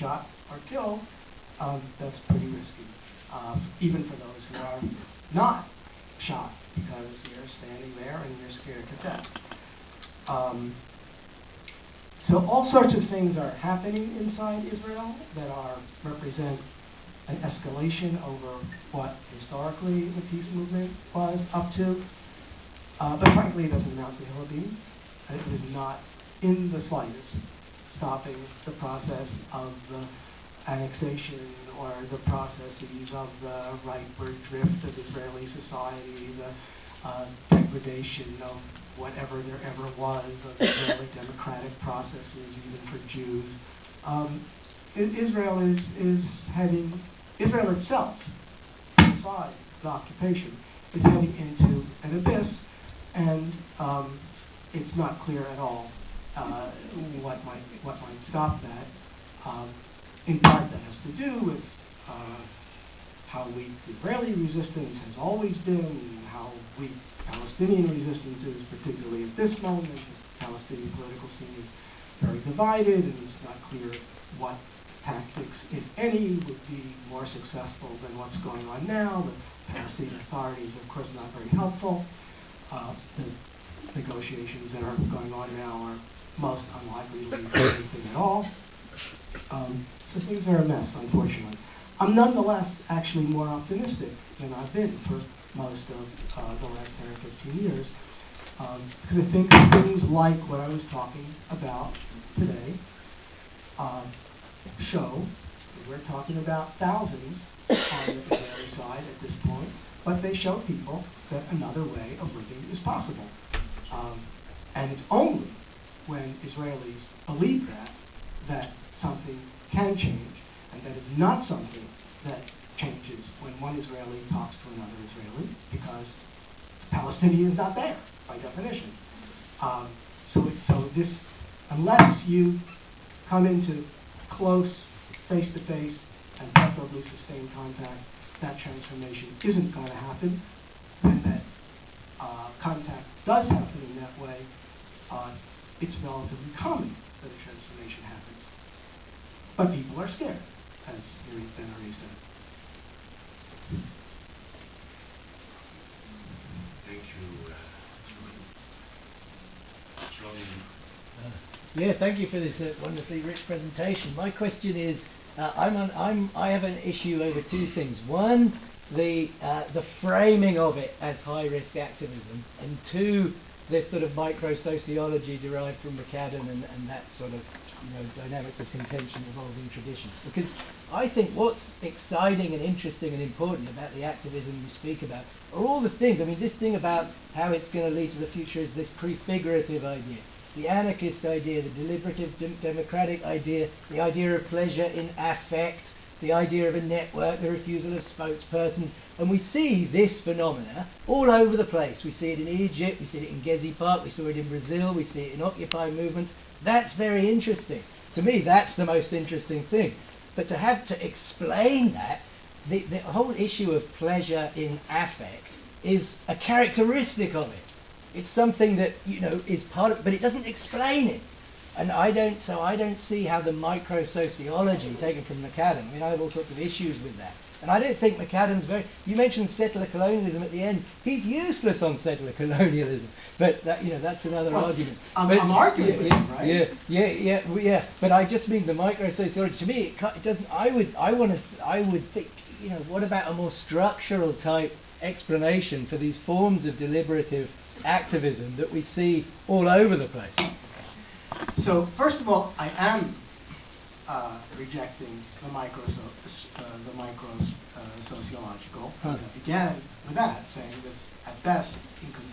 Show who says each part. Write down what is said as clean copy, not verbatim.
Speaker 1: shot or killed, that's pretty risky, even for those who are not shot, because you're standing there and you're scared to death. So all sorts of things are happening inside Israel that represent an escalation over what historically the peace movement was up to. But frankly, it doesn't amount to hill beans. It is not in the slightest stopping the process of the annexation or the processes of the rightward drift of Israeli society, the degradation of whatever there ever was of Israeli democratic processes, even for Jews. Israel itself, inside the occupation, is heading into an abyss, and it's not clear at all what might stop that. In part, that has to do with how weak Israeli resistance has always been, and how weak Palestinian resistance is, particularly at this moment. The Palestinian political scene is very divided, and it's not clear what tactics, if any, would be more successful than what's going on now. The Palestinian authorities are, of course, not very helpful. The negotiations that are going on now are most unlikely to lead to anything at all. So things are a mess, unfortunately. I'm nonetheless actually more optimistic than I've been for most of the last 10 or 15 years, because I think things like what I was talking about today show that we're talking about thousands on the Israeli side at this point, but they show people that another way of living is possible. And it's only when Israelis believe that something can change, and that is not something that changes when one Israeli talks to another Israeli, because the Palestinian is not there, by definition. So this, unless you come into close, face-to-face, and preferably sustained contact, that transformation isn't going to happen. When that contact does happen in that way, it's relatively common that a transformation happens. But people are scared, as Ben already said.
Speaker 2: Thank you, John.
Speaker 3: Yeah, thank you for this wonderfully rich presentation. My question is, I have an issue over two things. One, the framing of it as high-risk activism, and two, this sort of micro-sociology derived from McAdam and that sort of dynamics of contention evolving traditions. Because I think what's exciting and interesting and important about the activism you speak about are all the things. I mean, this thing about how it's going to lead to the future is this prefigurative idea. The anarchist idea, the deliberative democratic idea, the idea of pleasure in affect, the idea of a network, the refusal of spokespersons. And we see this phenomena all over the place. We see it in Egypt, we see it in Gezi Park, we saw it in Brazil, we see it in Occupy movements. That's very interesting. To me, that's the most interesting thing. But to have to explain that, the whole issue of pleasure in affect is a characteristic of it. It's something that, is part of, but it doesn't explain it. And I don't see how the micro-sociology taken from McAdam, I mean, I have all sorts of issues with that. And I don't think McAdam's you mentioned settler colonialism at the end. He's useless on settler colonialism. But that's another argument.
Speaker 1: I'm arguing with him, right?
Speaker 3: Yeah. But I just mean the micro-sociology. To me, it doesn't, I would think, what about a more structural type explanation for these forms of deliberative activism that we see all over the place?
Speaker 1: So, first of all, I am rejecting the micro-sociological. I began with that, saying that's at best incomplete.